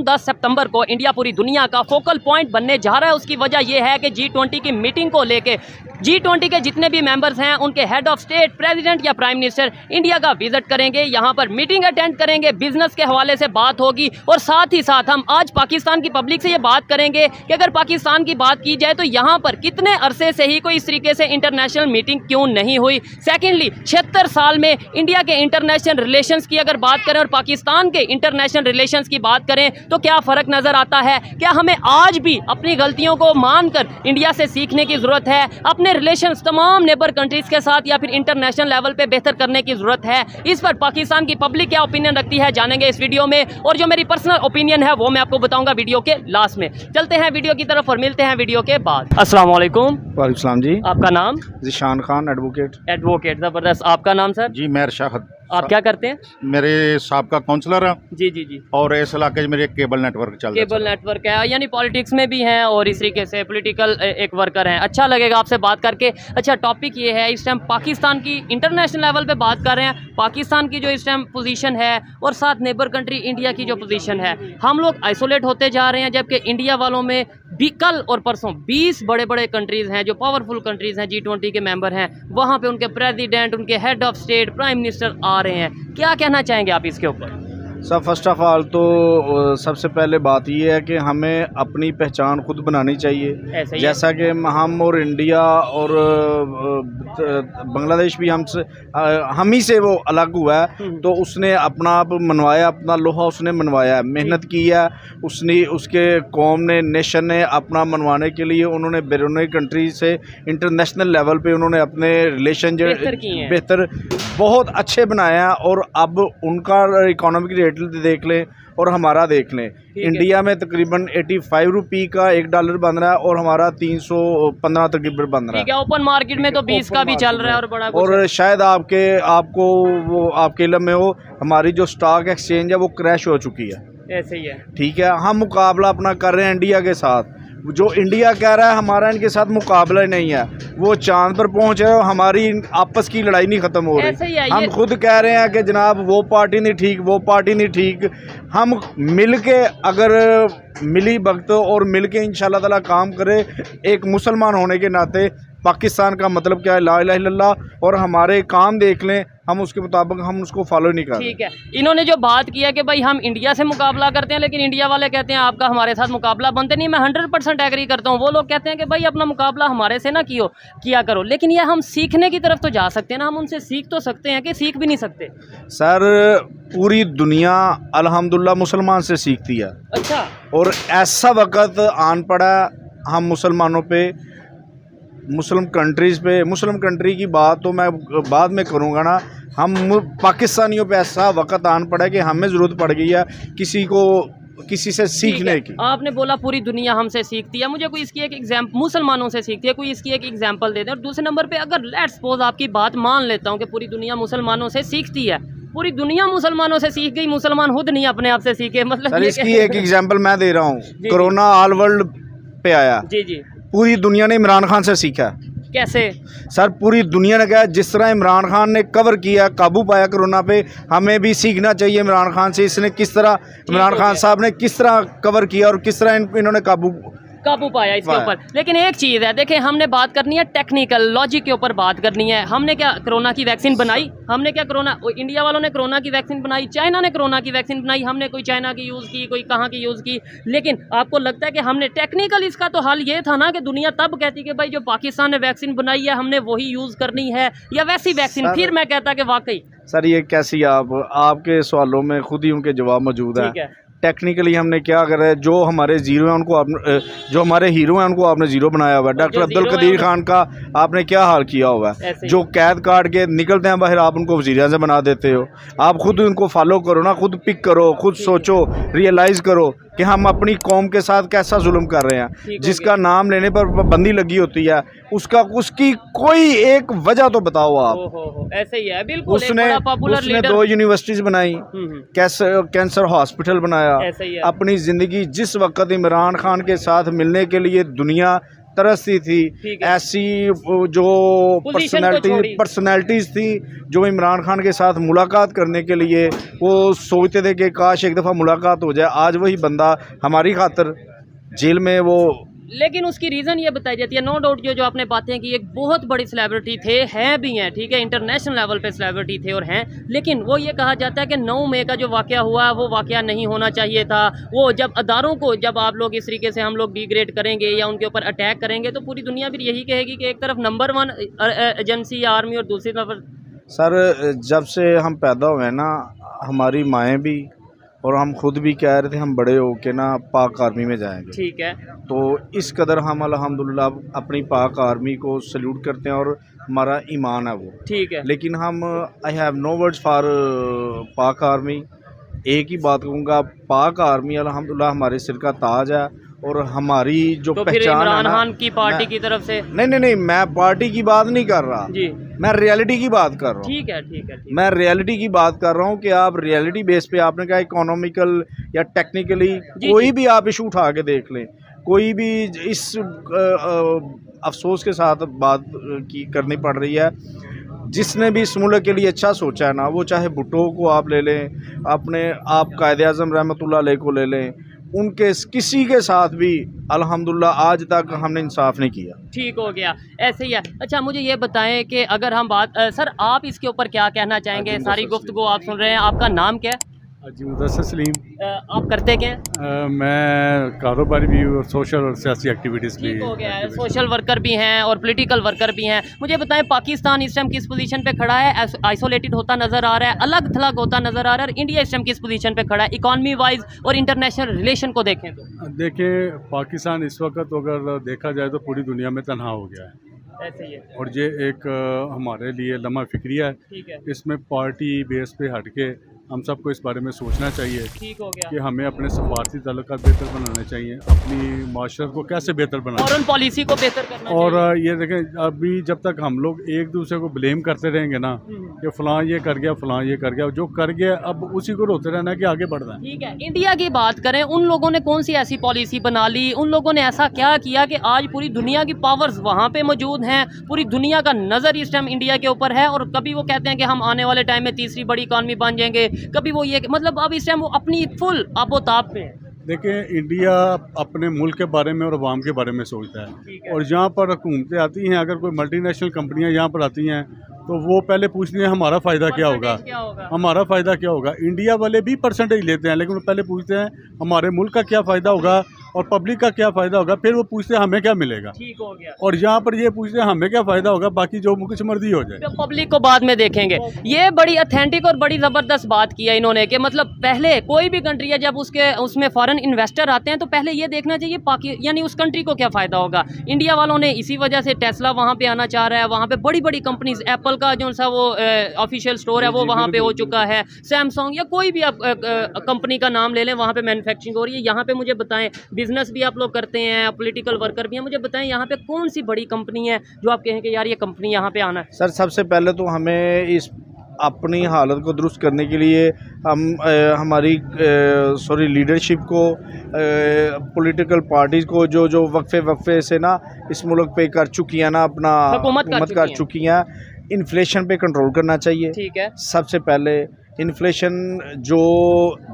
10 सितंबर को इंडिया पूरी दुनिया का फोकल पॉइंट बनने जा रहा है। उसकी वजह यह है कि G20 की मीटिंग को लेके G20 के जितने भी मेंबर्स हैं उनके हेड ऑफ स्टेट, प्रेसिडेंट या प्राइम मिनिस्टर इंडिया का विजिट करेंगे, यहाँ पर मीटिंग अटेंड करेंगे, बिजनेस के हवाले से बात होगी और साथ ही साथ हम आज पाकिस्तान की पब्लिक से ये बात करेंगे कि अगर पाकिस्तान की बात की जाए तो यहाँ पर कितने अरसे से ही कोई इस तरीके से इंटरनेशनल मीटिंग क्यों नहीं हुई। सेकेंडली 76 साल में इंडिया के इंटरनेशनल रिलेशंस की अगर बात करें और पाकिस्तान के इंटरनेशनल रिलेशंस की बात करें तो क्या फ़र्क नज़र आता है। क्या हमें आज भी अपनी गलतियों को मानकर इंडिया से सीखने की ज़रूरत है, अपने रिलेशंस तमाम नेबर कंट्रीज़ के साथ या फिर इंटरनेशनल लेवल पे बेहतर करने की ज़रूरत है। इस पर पाकिस्तान की पब्लिक क्या ओपिनियन रखती है जानेंगे इस वीडियो में, और जो मेरी पर्सनल ओपिनियन है वो मैं आपको बताऊंगा वीडियो के लास्ट में। चलते हैं वीडियो की तरफ और मिलते हैं वीडियो के बाद। अस्सलाम वालेकुम। वालेकुम सलाम जी। आपका नाम? ज़ीशान खान, एडवोकेट। एडवोकेट, ज़बरदस्त। आपका नाम सर? जी मैं अरशद। आप क्या करते हैं? मेरे साहब का काउंसलर है। जी जी जी। और इस इलाके में मेरे केबल नेटवर्क चल रहा है। केबल नेटवर्क है, यानी पॉलिटिक्स में भी हैं और इस तरीके से पॉलिटिकल एक वर्कर हैं। अच्छा लगेगा आपसे बात करके। अच्छा, टॉपिक ये है, इस टाइम पाकिस्तान की इंटरनेशनल लेवल पे बात कर रहे हैं, पाकिस्तान की जो इस टाइम पोजीशन है और साथ नेबर कंट्री इंडिया की जो पोजीशन है। हम लोग आइसोलेट होते जा रहे हैं, जबकि इंडिया वालों में भी कल और परसों 20 बड़े बड़े कंट्रीज़ हैं जो पावरफुल कंट्रीज़ हैं, G20 के मेंबर हैं। वहाँ पे उनके प्रेसिडेंट, उनके head of state, prime minister आ रहे हैं। क्या कहना चाहेंगे आप इसके ऊपर? सर फर्स्ट ऑफ ऑल तो सबसे पहले बात ये है कि हमें अपनी पहचान खुद बनानी चाहिए। जैसा कि हम और इंडिया और बांग्लादेश भी हम ही से वो अलग हुआ है, तो उसने अपना आप मनवाया, अपना लोहा उसने मनवाया है, मेहनत की है उसने, उसके कौम ने, नेशन ने अपना मनवाने के लिए उन्होंने बैरून कंट्री से इंटरनेशनल लेवल पे उन्होंने अपने रिलेशन जो बेहतर बहुत अच्छे बनाया है। और अब उनका इकोनॉमिक रेट देख लें और हमारा देख लें। इंडिया में तकरीबन 85 रुपये का $1 बन रहा है और हमारा 315 तकरीबन बन रहा है। ओपन मार्केट में तो 20 का भी चल रहा है और बड़ा कुछ और है। शायद आपको वो आपके इल्म में हो, हमारी जो स्टॉक एक्सचेंज है वो क्रैश हो चुकी है। ऐसे ही है। ठीक है, हम मुकाबला अपना कर रहे हैं इंडिया के साथ। जो इंडिया कह रहा है हमारा इनके साथ मुकाबला नहीं है, वो चांद पर पहुंचे और हमारी आपस की लड़ाई नहीं ख़त्म हो रही। हम खुद कह रहे हैं कि जनाब वो पार्टी नहीं ठीक, वो पार्टी नहीं ठीक। हम मिल के अगर मिली भगत और मिल के इंशाल्लाह ताला काम करे, एक मुसलमान होने के नाते पाकिस्तान का मतलब क्या है, ला इलाहा इल्लल्लाह, और हमारे काम देख लें, हम उसके मुताबिक हम उसको फॉलो नहीं कर रहे। ठीक है, इन्होंने जो बात किया कि भाई हम इंडिया से मुकाबला करते हैं, लेकिन इंडिया वाले कहते हैं आपका हमारे साथ मुकाबला बनते नहीं। मैं 100% एग्री करता हूँ। वो लोग कहते हैं कि भाई अपना मुकाबला हमारे से ना किया करो, लेकिन ये हम सीखने की तरफ तो जा सकते हैं ना, हम उनसे सीख तो सकते हैं कि सीख भी नहीं सकते? सर पूरी दुनिया अल्हम्दुलिल्लाह मुसलमान से सीखती है। अच्छा। और ऐसा वक्त आन पड़ा हम मुसलमानों पे, मुस्लिम कंट्रीज़ पे, मुस्लिम कंट्री की बात तो मैं बाद में करूँगा ना, हम पाकिस्तानियों पे ऐसा वक्त आन पड़ा है कि हमें ज़रूरत पड़ गई है किसी से सीखने की। आपने बोला पूरी दुनिया हमसे सीखती है, मुझे कोई इसकी एक एग्जाम्पल, मुसलमानों से सीखती है, कोई इसकी एक एग्जाम्पल दे दें। और दूसरे नंबर पे अगर लेट्स सपोज आपकी बात मान लेता हूँ कि पूरी दुनिया मुसलमानों से सीखती है, पूरी दुनिया मुसलमानों से सीख गई, मुसलमान खुद नहीं अपने आप से सीखे, मतलब सर इसकी एक एग्जाम्पल मैं दे रहा हूँ। कोरोना ऑल वर्ल्ड पे आया। जी जी। पूरी दुनिया ने इमरान खान से सीखा। कैसे? सर पूरी दुनिया ने कहा जिस तरह इमरान खान ने कवर किया, काबू पाया कोरोना पे, हमें भी सीखना चाहिए इमरान खान से। इसने किस तरह, इमरान खान साहब ने किस तरह कवर किया और किस तरह इन्होंने काबू पाया इसके ऊपर। लेकिन एक चीज़ है, देखिए हमने बात करनी है टेक्निकल लॉजिक के ऊपर बात करनी है। हमने क्या कोरोना की वैक्सीन बनाई? हमने क्या इंडिया वालों ने कोरोना की वैक्सीन बनाई, चाइना ने कोरोना की वैक्सीन बनाई, हमने कोई चाइना की यूज़ की, कोई कहाँ की यूज़ की। लेकिन आपको लगता है कि हमने टेक्निकल, इसका तो हल ये था ना कि दुनिया तब कहती कि भाई जो पाकिस्तान ने वैक्सीन बनाई है हमने वही यूज़ करनी है, या वैसी वैक्सीन? फिर मैं कहता कि वाकई सर ये कैसी, आपके सवालों में खुद ही उनके जवाब मौजूद है। टेक्निकली हमने क्या करा है, जो हमारे ज़ीरो हैं उनको आपने, जो हमारे हीरो हैं उनको आपने ज़ीरो बनाया हुआ है। डॉक्टर अब्दुल कदीर खान का आपने क्या हाल किया हुआ है? जो कैद काट के निकलते हैं बाहर, आप उनको वज़ीर-ए-आज़म बना देते हो। आप खुद उनको फॉलो करो ना, खुद पिक करो, खुद सोचो, रियलाइज़ करो कि हम अपनी कौम के साथ कैसा जुल्म कर रहे हैं। जिसका नाम लेने पर पाबंदी लगी होती है, उसकी कोई एक वजह तो बताओ आप। ऐसे ही है बिल्कुल। उसने 2 यूनिवर्सिटीज़ बनाई, कैंसर हॉस्पिटल बनाया। अपनी ज़िंदगी जिस वक्त इमरान खान के साथ मिलने के लिए दुनिया तरसती थी, ठीक है। ऐसी जो पोजीशन को छोड़ी। पर्सनैलिटीज़ थी जो इमरान खान के साथ मुलाकात करने के लिए वो सोचते थे कि काश एक दफ़ा मुलाकात हो जाए। आज वही बंदा हमारी खातिर जेल में वो। लेकिन उसकी रीज़न ये बताई जाती है, नो डाउट जो आपने बातें की, एक बहुत बड़ी सेलिब्रिटी थे, हैं भी हैं, ठीक है, इंटरनेशनल लेवल पे सेलिब्रिटी थे और हैं, लेकिन वो ये कहा जाता है कि 9 मई का जो वाक़या हुआ वो वाक़या नहीं होना चाहिए था। वो जब अदारों को जब आप लोग इस तरीके से हम लोग डिग्रेड करेंगे या उनके ऊपर अटैक करेंगे तो पूरी दुनिया फिर यही कहेगी कि एक तरफ नंबर 1 एजेंसी या आर्मी और दूसरी तरफ। सर जब से हम पैदा हुए हैं ना, हमारी माएँ भी और हम खुद भी कह रहे थे हम बड़े होके ना पाक आर्मी में जाएंगे। ठीक है। तो इस कदर हम अल्हम्दुलिल्लाह अपनी पाक आर्मी को सल्यूट करते हैं और हमारा ईमान है वो। ठीक है। लेकिन हम I have no words for Pak army. एक ही बात कहूँगा, पाक आर्मी अल्हम्दुलिल्लाह हमारे सिर का ताज है और हमारी जो तो फिर पहचान है इमरान ना, खान की पार्टी की तरफ से। नहीं, मैं पार्टी की बात नहीं कर रहा जी, मैं रियलिटी की बात कर रहा हूँ। ठीक है, ठीक है, ठीक मैं रियलिटी की बात कर रहा हूँ कि आप रियलिटी बेस पे आपने कहा इकोनॉमिकल या टेक्निकली कोई भी आप इशू उठा के देख लें, कोई भी इस अफसोस के साथ बात की करनी पड़ रही है। जिसने भी इस मुल्क के लिए अच्छा सोचा है ना, वो चाहे भुट्टो को आप ले लें, अपने आप कायदे आज़म रहमतुल्लाह अलैह को ले लें, उनके किसी के साथ भी अल्हम्दुलिल्लाह आज तक हमने इंसाफ नहीं किया। ठीक हो गया, ऐसे ही है। अच्छा मुझे ये बताएं कि अगर हम बात सर आप इसके ऊपर क्या कहना चाहेंगे? सारी गुफ्तगू आप सुन रहे हैं, आपका नाम क्या है? जी मुदस्सिर सलीम। आप करते क्या हैं? मैं कारोबारी भी हूँ और सोशल और सियासी एक्टिविटीज़ भी। ठीक हो गया है, सोशल वर्कर भी हैं और पॉलिटिकल वर्कर भी हैं। मुझे बताएं पाकिस्तान इस टाइम किस पोजीशन पे खड़ा है? आइसोलेटेड होता नज़र आ रहा है, अलग थलग होता नज़र आ रहा है, और इंडिया इस टाइम किस पोजीशन पे खड़ा है इकॉनमी वाइज और इंटरनेशनल रिलेशन को देखें तो? देखें पाकिस्तान इस वक्त अगर देखा जाए तो पूरी दुनिया में तनहा हो गया है। ऐसे ही है। और ये एक हमारे लिए लम्हा फिक्रिया है। ठीक है। इसमें पार्टी बेस पे हट के हम सबको इस बारे में सोचना चाहिए ठीक हो गया कि हमें अपने सफारती ताल्लुकात बेहतर बनाने चाहिए, अपनी माशरत को कैसे बेहतर बनाना, फॉरेन पॉलिसी को बेहतर करना और चाहिए। ये देखें अभी जब तक हम लोग एक दूसरे को ब्लेम करते रहेंगे ना कि फ़लाँ ये कर गया, फ़लाँ ये कर गया, जो कर गया अब उसी को रोते रहना है कि आगे बढ़ना है। ठीक है। इंडिया की बात करें, उन लोगों ने कौन सी ऐसी पॉलिसी बना ली, उन लोगों ने ऐसा क्या किया कि आज पूरी दुनिया की पावर्स वहाँ पे मौजूद हैं, पूरी दुनिया का नज़र इस टाइम इंडिया के ऊपर है, और कभी वो कहते हैं कि हम आने वाले टाइम में तीसरी बड़ी इकॉनमी बन जाएंगे, कभी वो ये मतलब अब इस टाइम वो अपनी फुल आबोताब पे है। देखिए इंडिया अपने मुल्क के बारे में और अवाम के बारे में सोचता है, और यहाँ पर हुकूमतें आती हैं, अगर कोई मल्टीनेशनल कंपनियाँ यहाँ पर आती हैं तो वो पहले पूछती हैं हमारा फ़ायदा क्या होगा, हमारा फ़ायदा क्या होगा। इंडिया वाले भी परसेंटेज लेते हैं, लेकिन वो पहले पूछते हैं हमारे मुल्क का क्या फ़ायदा होगा और पब्लिक का क्या फ़ायदा होगा, फिर वो पूछते हैं हमें क्या मिलेगा। ठीक हो गया। और यहाँ पर ये पूछते हैं हमें क्या फ़ायदा होगा, बाकी जो कुछ मर्जी हो जाए, तो पब्लिक को बाद में देखेंगे। ये बड़ी ऑथेंटिक और बड़ी ज़बरदस्त बात की है इन्होंने कि मतलब पहले कोई भी कंट्री है जब उसमें फॉरेन इन्वेस्टर आते हैं तो पहले ये देखना चाहिए यानी उस कंट्री को क्या फ़ायदा होगा। इंडिया वालों ने इसी वजह से टेस्ला वहाँ पे आना चाह रहा है, वहाँ पे बड़ी बड़ी कंपनीज, एप्पल का जो सा वो ऑफिशियल स्टोर है वो वहाँ पे हो चुका है, सैमसंग या कोई भी आप कंपनी का नाम ले लें वहाँ पे मैन्युफैक्चरिंग हो रही है। यहाँ पे मुझे बताएं, बिजनेस भी आप लोग करते हैं, पॉलिटिकल वर्कर भी हैं, मुझे बताएं यहाँ पे कौन सी बड़ी कंपनी है जो आप कहें कि यार ये कंपनी यहाँ पे आना है? सर सबसे पहले तो हमें इस अपनी हालत को दुरुस्त करने के लिए हम हमारी लीडरशिप को, पॉलिटिकल पार्टीज़ को जो वक्फे से ना इस मुल्क पे कर चुकी हैं ना, अपना हुकूमत कर चुकी हैं, इन्फ्लेशन पे कंट्रोल करना चाहिए। ठीक है। सबसे पहले इन्फ्लेशन जो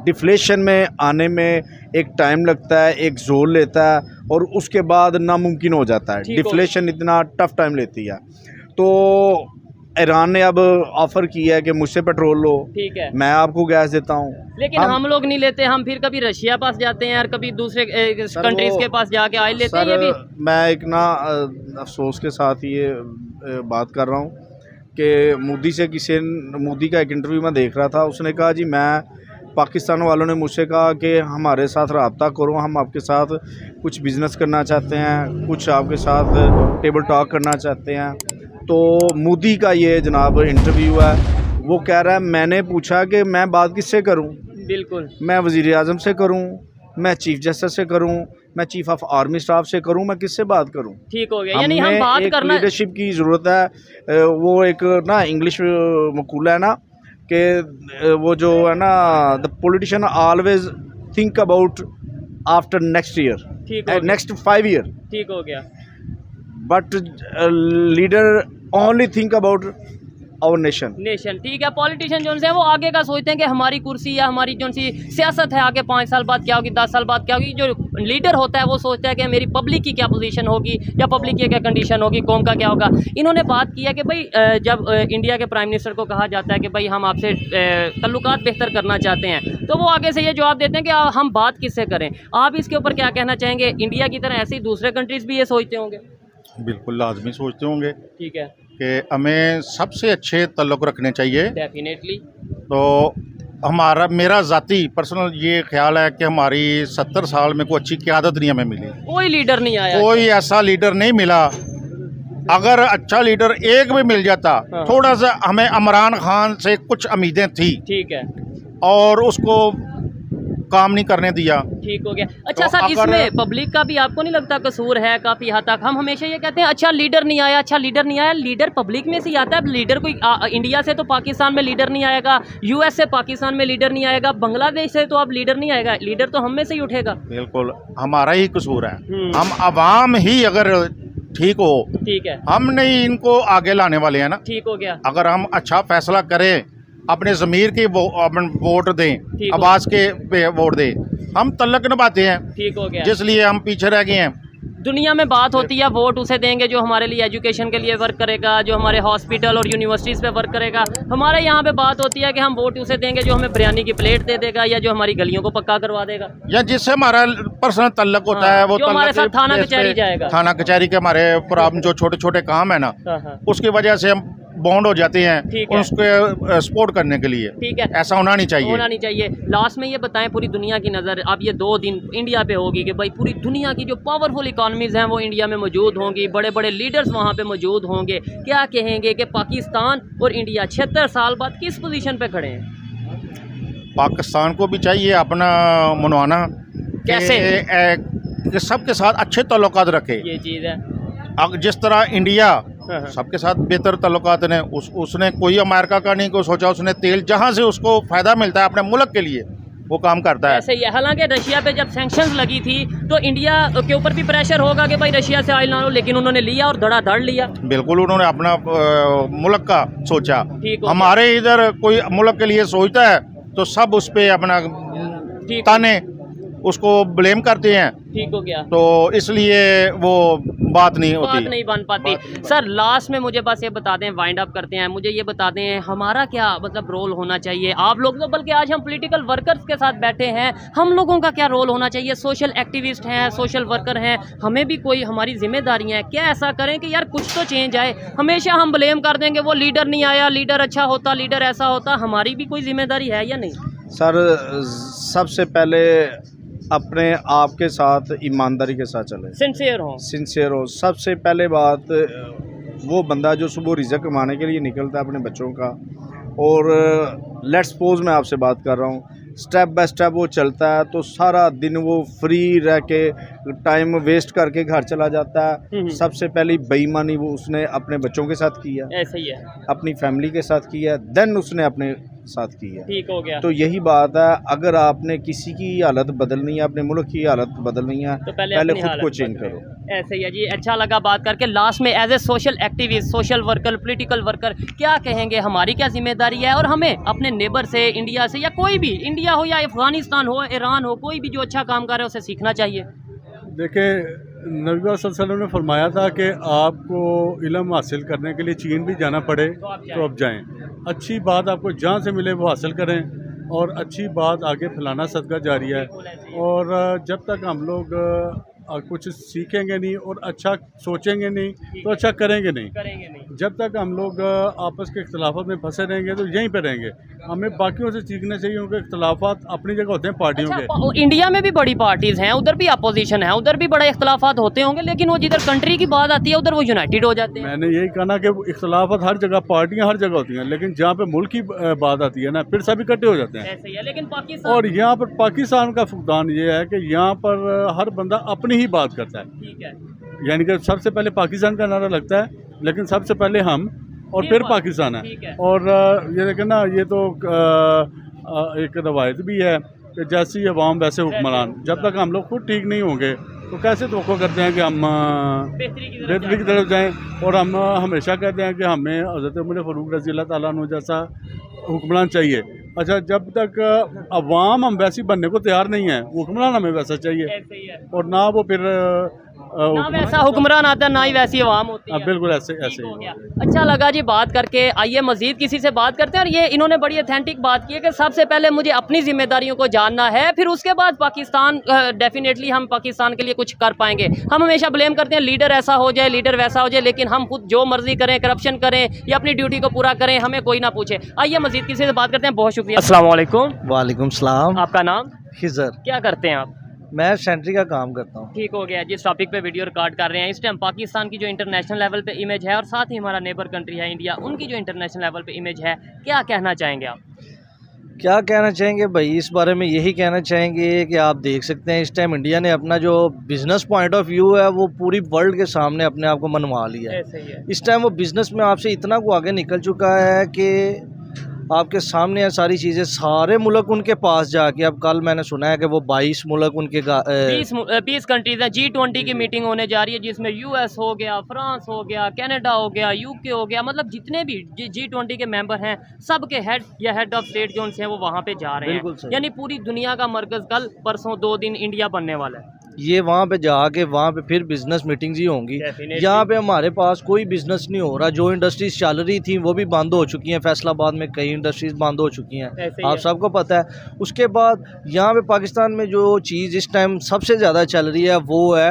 डिफ्लेशन में आने में एक टाइम लगता है, एक जोर लेता है और उसके बाद नामुमकिन हो जाता है। डिफ्लेशन इतना टफ टाइम लेती है। तो ईरान ने अब ऑफर किया है कि मुझसे पेट्रोल लो, ठीक है, मैं आपको गैस देता हूँ, लेकिन हम लोग नहीं लेते। हम फिर कभी रशिया पास जाते हैं और कभी दूसरे कंट्रीज के पास जाके ऑयल लेते हैं। ये भी मैं एक ना अफसोस के साथ ये बात कर रहा हूँ कि मोदी का एक इंटरव्यू मैं देख रहा था, उसने कहा जी मैं पाकिस्तान वालों ने मुझसे कहा कि हमारे साथ रब्ता करो, हम आपके साथ कुछ बिज़नेस करना चाहते हैं, कुछ आपके साथ टेबल टॉक करना चाहते हैं। तो मोदी का ये जनाब इंटरव्यू है, वो कह रहा है मैंने पूछा कि मैं बात किससे करूं, बिल्कुल मैं वज़ीर आज़म से करूं, मैं चीफ जस्टिस से करूं, मैं चीफ ऑफ आर्मी स्टाफ से करूं, मैं किससे बात करूं? ठीक हो गया। यानी हम बात करना, लीडरशिप की ज़रूरत है। वो एक ना इंग्लिश मकूला है ना कि वो जो है ना, the politician always think about after next year, next 5 year. ठीक हो गया। But leader only think about our nation. ठीक है, पॉलिटिशियन जो है वो आगे का सोचते हैं कि हमारी कुर्सी या हमारी जो सी सियासत है आगे 5 साल बाद क्या होगी, 10 साल बाद क्या होगी। जो लीडर होता है वो सोचता है कि मेरी पब्लिक की क्या पोजीशन होगी या पब्लिक की क्या कंडीशन होगी, कौम का क्या होगा। इन्होंने बात किया कि भाई जब इंडिया के प्राइम मिनिस्टर को कहा जाता है कि भाई हम आपसे तल्लुकात बेहतर करना चाहते हैं, तो वो आगे से ये जवाब देते हैं कि हम बात किससे करें। आप इसके ऊपर क्या कहना चाहेंगे? इंडिया की तरह ऐसे ही दूसरे कंट्रीज़ भी ये सोचते होंगे? बिल्कुल लाजमी सोचते होंगे ठीक है, कि हमें सबसे अच्छे ताल्लुक़ रखने चाहिए। डेफिनेटली। तो मेरा ज़ाती पर्सनल ये ख्याल है कि हमारी 70 साल में कोई अच्छी क़यादत नहीं हमें मिली, कोई लीडर नहीं आया, कोई ऐसा लीडर नहीं मिला। अगर अच्छा लीडर एक भी मिल जाता, हाँ। थोड़ा सा हमें इमरान खान से कुछ उम्मीदें थी ठीक है, और उसको काम नहीं करने दिया। ठीक हो गया। अच्छा तो सर, इसमें पब्लिक का भी आपको नहीं लगता कसूर है काफ़ी हद तक? हम हमेशा ये कहते हैं अच्छा लीडर नहीं आया, अच्छा लीडर नहीं आया। लीडर पब्लिक में से ही आता है। लीडर कोई इंडिया से तो पाकिस्तान में लीडर नहीं आएगा, यूएस से पाकिस्तान में लीडर नहीं आएगा, बांग्लादेश से तो अब लीडर नहीं आएगा। लीडर तो हम में से ही उठेगा। बिल्कुल हमारा ही कसूर है। हम अवाम ही अगर ठीक हो, ठीक है, हम नहीं इनको आगे लाने वाले हैं ना। ठीक हो गया। अगर हम अच्छा फैसला करें, अपने ज़मीर की वोट दें, आवाज़ के पे वोट दें, हम तल्लक निभाते हैं। ठीक हो गया। जिसलिए हम पीछे रह गए हैं। दुनिया में बात होती है वोट उसे देंगे जो हमारे लिए एजुकेशन के लिए वर्क करेगा, जो हमारे हॉस्पिटल और यूनिवर्सिटीज़ पे वर्क करेगा। हमारे यहाँ पे बात होती है कि हम वोट उसे देंगे जो हमें बिरयानी की प्लेट दे देगा या जो हमारी गलियों को पक्का करवा देगा, या जिससे हमारा पर्सनल तल्लक होता है। वो जो हमारे साथ थाना कचहरी जाएगा। थाना कचहरी के हमारे प्रॉब्लम जो छोटे छोटे काम है ना, उसकी वजह से हम बॉन्ड हो जाते हैं उसको सपोर्ट करने के लिए। ठीक है, ऐसा होना नहीं चाहिए, होना नहीं चाहिए। लास्ट में ये बताएं, पूरी दुनिया की नज़र अब ये 2 दिन इंडिया पे होगी कि भाई पूरी दुनिया की जो पावरफुल इकॉनमीज़ हैं वो इंडिया में मौजूद होंगी, बड़े बड़े लीडर्स वहाँ पे मौजूद होंगे। क्या कहेंगे कि पाकिस्तान और इंडिया 76 साल बाद किस पोजीशन पे खड़े हैं? पाकिस्तान को भी चाहिए अपना मनवाना, कैसे कि सबके साथ अच्छे ताल्लुकात रखे। ये चीज़ है। अब जिस तरह इंडिया सबके साथ बेहतर ताल्लुकात ने उसने कोई अमेरिका का नहीं को सोचा, उसने तेल जहाँ से उसको फ़ायदा मिलता है अपने मुल्क के लिए वो काम करता है। ऐसे ही है। हालांकि रशिया पे जब सैंक्शंस लगी थी तो इंडिया के ऊपर भी प्रेशर होगा कि भाई रशिया से ऑयल ना लो, लेकिन उन्होंने लिया और धड़ाधड़ लिया। बिल्कुल, उन्होंने अपना मुल्क का सोचा। हमारे इधर कोई मुल्क के लिए सोचता है तो सब उस पर अपना ताने उसको ब्लेम करते हैं। ठीक हो गया। तो इसलिए वो बात नहीं होती, बात नहीं बन पाती। सर लास्ट में मुझे बस ये बता दें, वाइंड अप करते हैं, मुझे ये बता दें हमारा क्या मतलब रोल होना चाहिए? आप लोग तो बल्कि आज हम पॉलिटिकल वर्कर्स के साथ बैठे हैं, हम लोगों का क्या रोल होना चाहिए? सोशल एक्टिविस्ट हैं, सोशल वर्कर हैं, हमें भी कोई हमारी जिम्मेदारियां हैं। क्या ऐसा करें कि यार कुछ तो चेंज आए? हमेशा हम ब्लेम कर देंगे वो लीडर नहीं आया, लीडर अच्छा होता, लीडर ऐसा होता। हमारी भी कोई जिम्मेदारी है या नहीं? सर सबसे पहले अपने आप के साथ ईमानदारी के साथ चले, सिंसियर हो। सबसे पहले बात, वो बंदा जो सुबह रिज़्क कमाने के लिए निकलता है अपने बच्चों का, और लेट्स सपोज मैं आपसे बात कर रहा हूँ, स्टेप बाय स्टेप वो चलता है तो सारा दिन वो फ्री रह के टाइम वेस्ट करके घर चला जाता है। सबसे पहली बेईमानी वो उसने अपने बच्चों के साथ किया, ऐसे ही है, अपनी फैमिली के साथ किया, देन उसने अपने साथ की है। ठीक हो गया। तो यही बात है, अगर आपने किसी की हालत बदलनी है, अपने मुल्क की हालत बदलनी है, तो पहले खुद को चेंज करो। ऐसे ही है जी। अच्छा लगा बात करके। लास्ट में as a social activist, social worker, political worker क्या कहेंगे? हमारी क्या जिम्मेदारी है और हमें अपने नेबर से, इंडिया से, या कोई भी, इंडिया हो या अफगानिस्तान हो, ईरान हो, कोई भी जो अच्छा काम कर रहा है उसे सीखना चाहिए? देखिए, नबी सल्लल्लाहु अलैहि वसल्लम ने फरमाया था कि आपको इल्म हासिल करने के लिए चीन भी जाना पड़े तो आप जाएं। अच्छी बात आपको जहाँ से मिले वो हासिल करें, और अच्छी बात आगे फैलाना सदका जारी है। और जब तक हम लोग कुछ सीखेंगे नहीं और अच्छा सोचेंगे नहीं तो अच्छा करेंगे नहीं। जब तक हम लोग आपस के इख्तलाफात में फंसे रहेंगे तो यहीं पे रहेंगे। हमें बाकियों से सीखना चाहिए, क्योंकि इख्तलाफात अपनी जगह होते हैं पार्टियों के। इंडिया में भी बड़ी पार्टीज हैं, उधर भी अपोजिशन है, उधर भी बड़े इख्तलाफात होते होंगे, लेकिन वो जिधर कंट्री की बात आती है उधर वो यूनाइटेड हो जाते हैं। मैंने यही कहा कि इख्तलाफात हर जगह, पार्टियाँ हर जगह होती हैं, लेकिन जहाँ पे मुल्क की बात आती है ना, फिर सब इकट्ठे हो जाते हैं। ऐसे ही है। लेकिन पाकिस्तान, और यहाँ पर पाकिस्तान का फुकदान ये है कि यहाँ पर हर बंदा अपनी ही बात करता है। ठीक है, यानी कि सबसे पहले पाकिस्तान का नारा लगता है, लेकिन सबसे पहले हम और फिर पाकिस्तान है। और ये देखें ना, ये तो एक रवायत भी है कि जैसी अवाम वैसे हुक्मरान। जब तक हम लोग खुद ठीक नहीं होंगे तो कैसे तवक्को करते हैं कि हम बेहतरी की तरफ जाएँ। और हम हमेशा कहते हैं कि हमें हज़रत उमर फ़ारूक रज़ी अल्लाह ताला अन्हु जैसा हुक्मरान चाहिए। अच्छा, जब तक अवाम हम वैसी बनने को तैयार नहीं है, हुक्मरान हमें वैसा चाहिए। और ना वो फिर ना वैसा हुक्मरान आता ना ही वैसी आवाम होती है। बिल्कुल ऐसे हो गया। अच्छा लगा जी बात करके। आइए मजीद किसी से बात करते हैं। और ये इन्होंने बड़ी ऑथेंटिक बात की है कि सबसे पहले मुझे अपनी जिम्मेदारियों को जानना है, फिर उसके बाद पाकिस्तान डेफिनेटली हम पाकिस्तान के लिए कुछ कर पाएंगे। हम हमेशा ब्लेम करते हैं लीडर ऐसा हो जाए, लीडर वैसा हो जाए, लेकिन हम खुद जो मर्जी करें, करप्शन करें या अपनी ड्यूटी को पूरा करें, हमें कोई ना पूछे। आइए मजीद किसी से बात करते हैं। बहुत शुक्रिया। अस्सलाम वालेकुम। वालेकुम सलाम। आपका नाम? खिजर। क्या करते हैं आप? मैं सेंट्री का काम करता हूँ। ठीक हो गया। जिस टॉपिक पे वीडियो रिकॉर्ड कर रहे हैं इस टाइम, पाकिस्तान की जो इंटरनेशनल लेवल पे इमेज है और साथ ही हमारा नेबर कंट्री है इंडिया, उनकी जो इंटरनेशनल लेवल पे इमेज है, क्या कहना चाहेंगे आप? क्या कहना चाहेंगे भाई, इस बारे में यही कहना चाहेंगे कि आप देख सकते हैं इस टाइम इंडिया ने अपना जो बिज़नेस पॉइंट ऑफ व्यू है वो पूरी वर्ल्ड के सामने अपने आप को मनवा लिया है। ऐसे ही है। इस टाइम वो बिज़नेस में आपसे इतना को आगे निकल चुका है कि आपके सामने है सारी चीज़ें, सारे मुल्क उनके पास जाके। अब कल मैंने सुना है कि वो 22 मुल्क उनके 20 कंट्रीज हैं। G20 की मीटिंग होने जा रही है जिसमें US हो गया, फ्रांस हो गया, कनाडा हो गया, UK हो गया, मतलब जितने भी G20 के मेंबर हैं सब के हेड या हेड ऑफ स्टेट जो हैं वो वहाँ पे जा रहे हैं। यानी पूरी दुनिया का मरकज़ कल परसों 2 दिन इंडिया बनने वाला है। ये वहाँ पे जाके वहाँ पे फिर बिज़नेस मीटिंग्स ही होंगी। यहाँ पे हमारे पास कोई बिज़नेस नहीं हो रहा। जो इंडस्ट्रीज चल रही थी वो भी बंद हो चुकी हैं। फैसलाबाद में कई इंडस्ट्रीज बंद हो चुकी हैं, आप सबको पता है। उसके बाद यहाँ पे पाकिस्तान में जो चीज़ इस टाइम सबसे ज़्यादा चल रही है वो है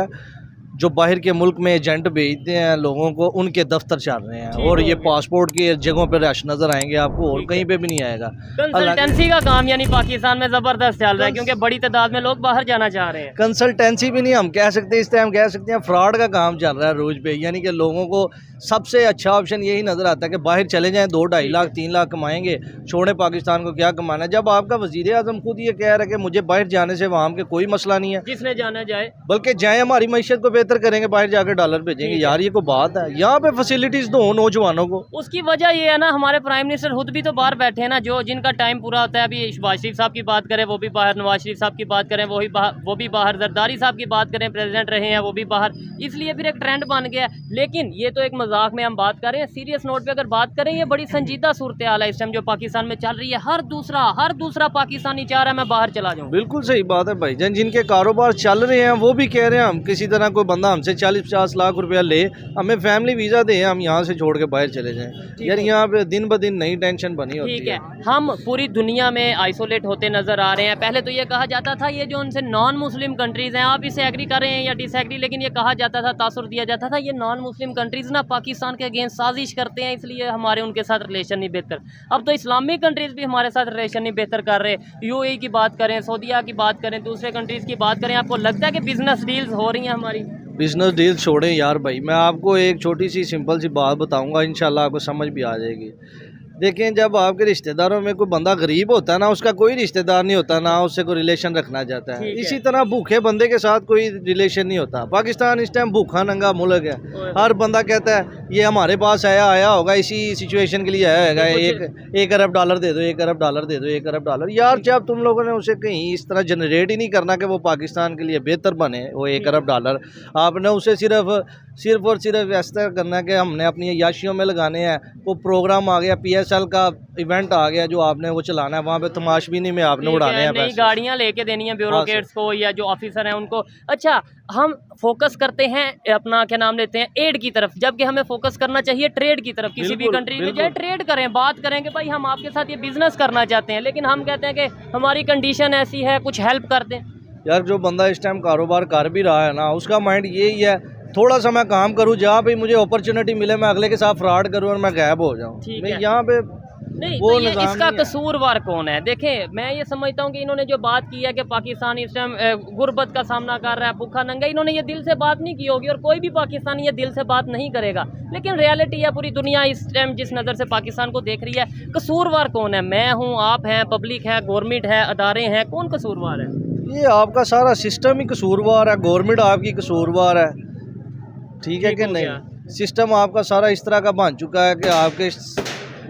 जो बाहर के मुल्क में एजेंट भेजते हैं लोगों को, उनके दफ्तर चल रहे हैं। और ये पासपोर्ट की जगहों पर रश नज़र आएंगे आपको, और कहीं पे भी नहीं आएगा। कंसल्टेंसी का काम यानी पाकिस्तान में ज़बरदस्त चल रहा है क्योंकि बड़ी तादाद में लोग बाहर जाना चाह रहे हैं। कंसल्टेंसी भी नहीं हम कह सकते, इस टाइम कह सकते हैं फ्रॉड का काम चल रहा है रोज़ पे। यानी कि लोगों को सबसे अच्छा ऑप्शन यही नज़र आता है कि बाहर चले जाएँ, 2-2.5 लाख 3 लाख कमाएंगे, छोड़े पाकिस्तान को क्या कमाना है। जब आपका वज़ीर आज़म खुद ये कह रहा है कि मुझे बाहर जाने से वहाँ के कोई मसला नहीं है, जिसने जाना जाए, बल्कि जाए हमारी मईशत को बेहतर करेंगे, बाहर जाकर डॉलर भेजेंगे। यार ये कोई बात है? यहाँ पे फैसिलिटीज़ दो नौजवानों को। उसकी वजह ये है ना, हमारे प्राइम मिनिस्टर खुद भी तो बाहर बैठे हैं ना, जो जिनका टाइम पूरा होता है। अभी शहबाज शरीफ साहब की बात करें वो भी बाहर, नवाज शरीफ साहब की बात करें वो भी बाहर, जरदारी साहब की बात करें प्रेसिडेंट रहे हैं वो भी बाहर। इसलिए फिर एक ट्रेंड बन गया। लेकिन ये तो एक मजाक में हम बात करें, सीरियस नोट पे अगर बात करें, ये बड़ी संजीदा सूरत हाल है इस टाइम जो पाकिस्तान में चल रही है। हर दूसरा पाकिस्तानी चाह रहा है मैं बाहर चला जाऊँ। बिल्कुल सही बात है भाईजान। जिनके कारोबार चल रहे हैं वो भी कह रहे हैं हम किसी तरह कोई बंदा हमसे 40-50 लाख रुपया ले, हमें फैमिली वीज़ा दे, हम यहाँ से छोड़ के बाहर चले जाएं। यार यहाँ पे दिन ब दिन नई टेंशन बनी होती है। ठीक है, हम पूरी दुनिया में आइसोलेट होते नज़र आ रहे हैं। पहले तो ये कहा जाता था ये जो उनसे नॉन मुस्लिम कंट्रीज़ हैं, आप इसे एग्री करें या डिसएग्री, लेकिन ये कहा जाता था, तासुर दिया जाता था, ये नॉन मुस्लिम कंट्रीज़ ना पाकिस्तान के अगेंस्ट साजिश करते हैं, इसलिए हमारे उनके साथ रिलेशन नहीं बेहतर। अब तो इस्लामिक कंट्रीज़ भी हमारे साथ रिलेशन नहीं बेहतर कर रहे। UAE की बात करें, सऊदीया की बात करें, दूसरे कंट्रीज़ की बात करें, आपको लगता है कि बिजनेस डील्स हो रही हैं हमारी? बिज़नेस डील छोड़ें यार भाई, मैं आपको एक छोटी सी सिंपल सी बात बताऊंगा, इंशाल्लाह आपको समझ भी आ जाएगी। देखें, जब आपके रिश्तेदारों में कोई बंदा गरीब होता है ना, उसका कोई रिश्तेदार नहीं होता ना उससे कोई रिलेशन रखना चाहता है। इसी तरह भूखे बंदे के साथ कोई रिलेशन नहीं होता। पाकिस्तान इस टाइम भूखा नंगा मुल्क है। हर बंदा कहता है ये हमारे पास आया होगा इसी सिचुएशन के लिए आया होगा, एक अरब डॉलर दे दो, 1 अरब डॉलर दे दो, 1 अरब डॉलर। यार जब तुम लोगों ने उसे कहीं इस तरह जनरेट ही नहीं करना कि वो पाकिस्तान के लिए बेहतर बने वो 1 अरब डॉलर, आपने उसे सिर्फ और सिर्फ ऐसा करना है कि हमने अपनी याशियों में लगाने हैं। वो प्रोग्राम आ गया, PSL का इवेंट आ गया जो आपने वो चलाना है, वहाँ पे तमाशबीनी में आपने उड़ाने हैं, नई गाड़ियाँ लेके देनी है ब्यूरोक्रेट्स को या जो ऑफिसर हैं उनको। अच्छा, हम फोकस करते हैं अपना क्या नाम लेते हैं एड की तरफ, जबकि हमें फोकस करना चाहिए ट्रेड की तरफ। किसी भी कंट्री में जाए ट्रेड करें, बात करें कि भाई हम आपके साथ ये बिजनेस करना चाहते हैं, लेकिन हम कहते हैं कि हमारी कंडीशन ऐसी है, कुछ हेल्प कर दें। यार जो बंदा इस टाइम कारोबार कर भी रहा है ना, उसका माइंड यही है थोड़ा सा मैं काम करूँ, जहाँ पे मुझे अपॉर्चुनिटी मिले मैं अगले के साथ फ्रॉड करूँ और मैं गायब हो जाऊँ। मैं यहाँ पे नहीं तो ये इसका कसूरवार कौन है? देखें, मैं ये समझता हूँ कि इन्होंने जो बात की है कि पाकिस्तान इस टाइम गुर्बत का सामना कर रहा है, भूखा नंगा, इन्होंने ये दिल से बात नहीं की होगी और कोई भी पाकिस्तानी ये दिल से बात नहीं करेगा। लेकिन रियलिटी है, पूरी दुनिया इस टाइम जिस नज़र से पाकिस्तान को देख रही है, कसूरवार कौन है? मैं हूँ, आप हैं, पब्लिक है, गवर्नमेंट है, अदारे हैं, कौन कसूरवार है? ये आपका सारा सिस्टम ही कसूरवार है, गवर्नमेंट आपकी कसूरवार है। ठीक है कि नहीं? सिस्टम आपका सारा इस तरह का बन चुका है कि आपके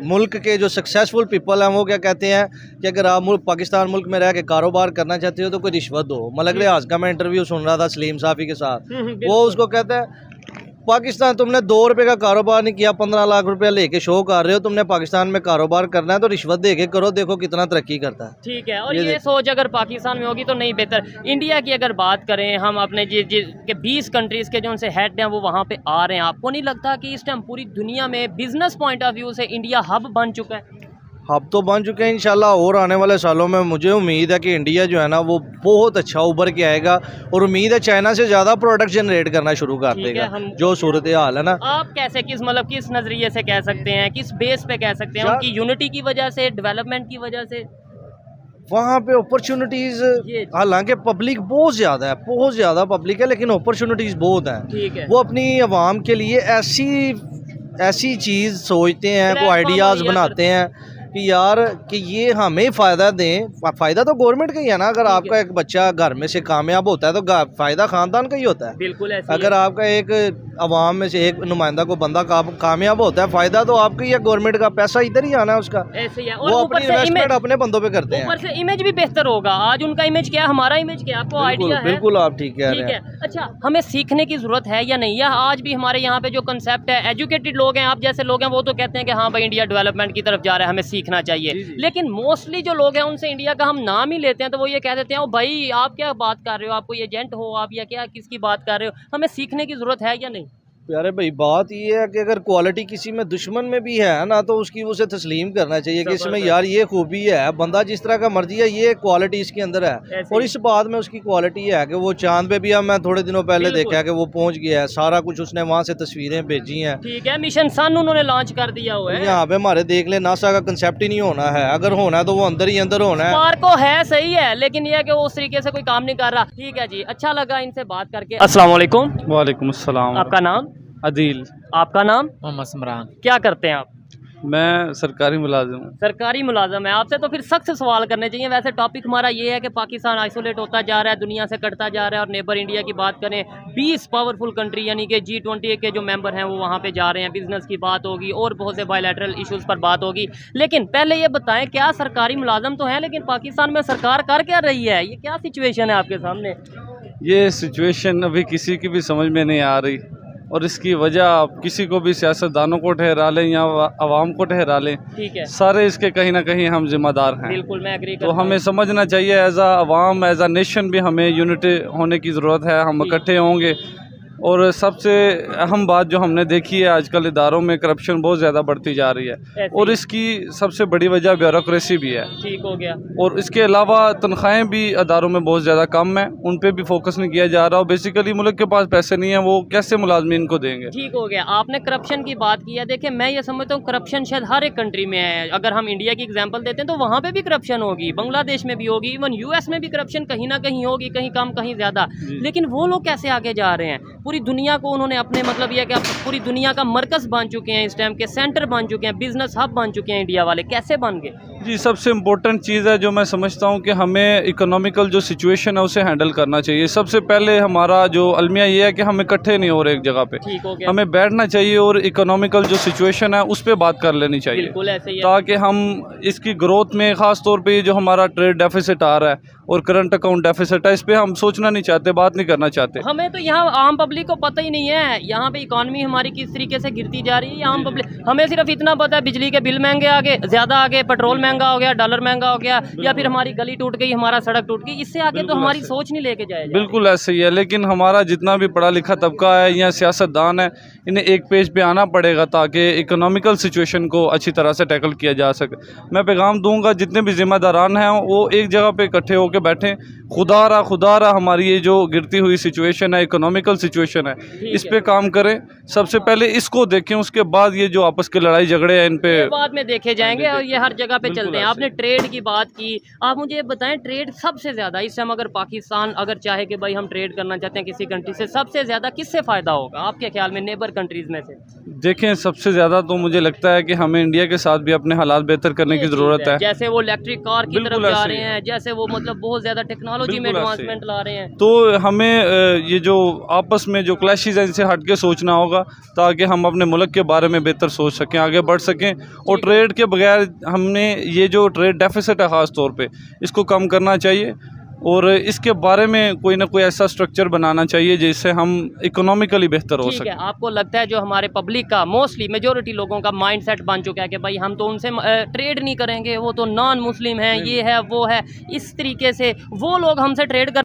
मुल्क के जो सक्सेसफुल पीपल हैं वो क्या कहते हैं कि अगर आप पाकिस्तान मुल्क में रह के कारोबार करना चाहते हो तो कोई रिश्वत दो। मलक रियाज का मैं इंटरव्यू सुन रहा था सलीम साफ़ी के साथ, वो उसको कहता है पाकिस्तान तुमने 2 रुपए का कारोबार नहीं किया, 15 लाख रुपया लेके शो कर रहे हो, तुमने पाकिस्तान में कारोबार करना है तो रिश्वत दे के करो, देखो कितना तरक्की करता है। ठीक है, और ये सोच अगर पाकिस्तान में होगी तो नहीं बेहतर। इंडिया की अगर बात करें हम अपने के 20 कंट्रीज़ के जो उनसे हेड हैं वो वहाँ पे आ रहे हैं, आपको नहीं लगता कि इस टाइम पूरी दुनिया में बिजनेस पॉइंट ऑफ व्यू से इंडिया हब बन चुका है? हब तो बन चुके हैं इंशाल्लाह, और आने वाले सालों में मुझे उम्मीद है कि इंडिया जो है ना वो बहुत अच्छा उभर के आएगा, और उम्मीद है चाइना से ज़्यादा प्रोडक्ट जनरेट करना शुरू कर देगा। जो सूरत हाल है ना, आप कैसे किस नज़रिए से कह सकते हैं, किस बेस पे कह सकते हैं? उनकी यूनिटी की वजह से, डेवलपमेंट की वजह से? वहाँ पे अपॉर्चुनिटीज़, हालांकि पब्लिक बहुत ज़्यादा पब्लिक है, लेकिन अपॉर्चुनिटीज़ बहुत हैं। ठीक है, वो अपनी आवाम के लिए ऐसी चीज़ सोचते हैं, वो आइडियाज़ बनाते हैं कि यार कि ये हमें फ़ायदा दें। फ़ायदा तो गवर्नमेंट का ही है ना, अगर आपका एक बच्चा घर में से कामयाब होता है तो फ़ायदा ख़ानदान का ही होता है। बिल्कुल ऐसे अगर आपका एक अवाम में से एक नुमाइंदा को बंदा कामयाब होता है, फ़ायदा तो आपका ही है, गवर्नमेंट का पैसा इधर ही आना है उसका। ऐसे ही है, वो अपनी इन्वेस्टमेंट अपने बंदों पे करते हैं। ऊपर से इमेज भी बेहतर होगा। आज उनका इमेज क्या है, हमारा इमेज क्या है, आपको आइडिया है? बिल्कुल आप ठीक कह रहे हैं। अच्छा, हमें सीखने की ज़रूरत है या नहीं? या आज भी हमारे यहाँ पे जो कंसेप्ट है, एजुकेटेड लोग हैं, आप जैसे लोग हैं, वो तो कहते हैं कि हाँ भाई इंडिया डेवलपमेंट की तरफ जा रहा है, हमें सीखना चाहिए। लेकिन मोस्टली जो लोग हैं उनसे इंडिया का हम नाम ही लेते हैं तो वो ये कह देते हैं ओ भाई आप क्या बात कर रहे हो, आप कोई एजेंट हो आप, या क्या किसकी बात कर रहे हो? हमें सीखने की ज़रूरत है या नहीं? प्यारे भाई बात ये है कि अगर क्वालिटी किसी में दुश्मन में भी है ना तो उसकी उसे तस्लीम करना चाहिए कि इसमें यार ये खूबी है, बंदा जिस तरह का मर्जी है ये क्वालिटी इसके अंदर है, और इस बात में उसकी क्वालिटी है कि वो चांद पे भी अब मैं थोड़े दिनों पहले देखा है कि वो पहुंच गया है, सारा कुछ उसने वहाँ से तस्वीरें भेजी हैं। ठीक है, मिशन सन उन्होंने लॉन्च कर दिया हुआ है यहाँ पे हमारे देख ले, नासा का कंसेप्ट ही नहीं होना है, अगर होना है तो वो अंदर ही अंदर होना है। मार्को है सही है, लेकिन ये है कि वो उस तरीके से कोई काम नहीं कर रहा। ठीक है जी, अच्छा लगा इनसे बात करके। अस्सलाम वालेकुम। वालेकुम अस्सलाम। आपका नाम? अदील। आपका नाम? मोहम्मद समरान। क्या करते हैं आप? मैं सरकारी मुलाजिम हूँ। सरकारी मुलाजम है। आपसे तो फिर सख्त सवाल करने चाहिए। वैसे टॉपिक हमारा ये है कि पाकिस्तान आइसोलेट होता जा रहा है, दुनिया से कटता जा रहा है, और नेबर इंडिया की बात करें 20 पावरफुल कंट्री यानी कि G20 के जो मेंबर हैं वो वहाँ पे जा रहे हैं, बिजनेस की बात होगी और बहुत से बायलैटरल इश्यूज़ पर बात होगी। लेकिन पहले ये बताएं, क्या सरकारी मुलाजम तो हैं लेकिन पाकिस्तान में सरकार कर क्या रही है? ये क्या सिचुएशन है आपके सामने? ये सिचुएशन अभी किसी की भी समझ में नहीं आ रही, और इसकी वजह आप किसी को भी सियासतदानों को ठहरा लें या आवाम को ठहरा लें, ठीक है, सारे इसके कहीं ना कहीं हम जिम्मेदार हैं। बिल्कुल मैं एग्री करता तो हूं। हमें समझना चाहिए as uh Awam, as a nation भी हमें यूनिटी होने की ज़रूरत है। हम इकट्ठे होंगे, और सबसे अहम बात जो हमने देखी है आजकल इदारों में करप्शन बहुत ज़्यादा बढ़ती जा रही है, और इसकी सबसे बड़ी वजह ब्यूरोक्रेसी भी है। ठीक हो गया। और इसके अलावा तनख्वाहें भी अदारों में बहुत ज़्यादा कम है, उन पे भी फोकस नहीं किया जा रहा। और बेसिकली मुल्क के पास पैसे नहीं है, वो कैसे मुलाजमीन को देंगे? ठीक हो गया। आपने करप्शन की बात की है, देखिए मैं ये समझता हूँ करप्शन शायद हर एक कंट्री में है। अगर हम इंडिया की एग्जांपल देते हैं तो वहाँ पे भी करप्शन होगी, बांग्लादेश में भी होगी, इवन US में भी करप्शन कहीं ना कहीं होगी, कहीं कम कहीं ज़्यादा। लेकिन वो लोग कैसे आगे जा रहे हैं? पूरी दुनिया को उन्होंने अपने मतलब यह कि आप पूरी दुनिया का मरकज़ बन चुके हैं, इस टाइम के सेंटर बन चुके हैं, बिजनेस हब बन चुके हैं इंडिया वाले। कैसे बन गए? जी, सबसे इम्पोर्टेंट चीज़ है जो मैं समझता हूँ कि हमें इकोनॉमिकल जो सिचुएशन है उसे हैंडल करना चाहिए। सबसे पहले हमारा जो अलमिया ये है कि हम इकट्ठे नहीं हो रहे एक जगह पे, ठीक हो गया। हमें बैठना चाहिए और इकोनॉमिकल जो सिचुएशन है उस पर बात कर लेनी चाहिए, बिल्कुल ऐसे ही है। ताकि हम इसकी ग्रोथ में ख़ास तौर पे जो हमारा ट्रेड डेफिसिट आ रहा है और करंट अकाउंट डेफिसिट है, इस पर हम सोचना नहीं चाहते, बात नहीं करना चाहते। हमें तो यहाँ आम पब्लिक को पता ही नहीं है यहाँ पे इकॉनमी हमारी किस तरीके से गिरती जा रही है। आम पब्लिक, हमें सिर्फ इतना पता है बिजली के बिल महंगे आ गए, ज़्यादा आ गए, पेट्रोल महंगा हो गया, डॉलर महंगा हो गया, या फिर हमारी गली टूट गई, हमारा सड़क टूट गई। इससे आगे तो हमारी सोच नहीं लेके जाएगा। बिल्कुल ऐसे ही है, लेकिन हमारा जितना भी पढ़ा लिखा तबका है या सियासतदान है, इन्हें एक पेज पे आना पड़ेगा ताकि इकोनॉमिकल सिचुएशन को अच्छी तरह से टैकल किया जा सके। मैं पैगाम दूंगा जितने भी जिम्मेदारान हैं वो एक जगह पे इकट्ठे होकर बैठें। खुदा रहा हमारी ये जो गिरती हुई सिचुएशन है, इकोनॉमिकल सिचुएशन है, इस पे काम करें। सबसे पहले इसको देखें, उसके बाद ये जो आपस के लड़ाई झगड़े हैं इन पे बाद में देखे जाएंगे, और ये हर जगह पे चलते हैं। आपने ट्रेड की बात की, आप मुझे ये बताएं ट्रेड सबसे ज़्यादा इस टाइम अगर पाकिस्तान अगर चाहे कि भाई हम ट्रेड करना चाहते हैं किसी कंट्री से, सबसे ज़्यादा किससे फ़ायदा होगा आपके ख्याल में नेबर कंट्रीज़ में से? देखें, सबसे ज़्यादा तो मुझे लगता है कि हमें इंडिया के साथ भी अपने हालात बेहतर करने की ज़रूरत है। जैसे वो इलेक्ट्रिक कार की तरफ जा रहे हैं, जैसे वो मतलब बहुत ज़्यादा टेक्नोलॉजी टेक्नोलॉजी में बिल्कुल ऐसे। एडवांसमेंट ला रहे हैं। तो हमें ये जो आपस में जो क्लैशेस हैं इनसे हट के सोचना होगा ताकि हम अपने मुल्क के बारे में बेहतर सोच सकें, आगे बढ़ सकें। और ट्रेड के बगैर हमने ये जो ट्रेड डेफिसिट है ख़ास तौर पे इसको कम करना चाहिए और इसके बारे में कोई ना कोई ऐसा स्ट्रक्चर बनाना चाहिए जिससे हम इकोनॉमिकली बेहतर हो ठीक सके। है, आपको लगता है जो हमारे पब्लिक का मोस्टली मेजोरिटी लोगों का माइंडसेट बन चुका है कि भाई हम तो उनसे ट्रेड नहीं करेंगे, वो तो नॉन मुस्लिम हैं, ये है वो है, इस तरीके से वो लोग हमसे ट्रेड कर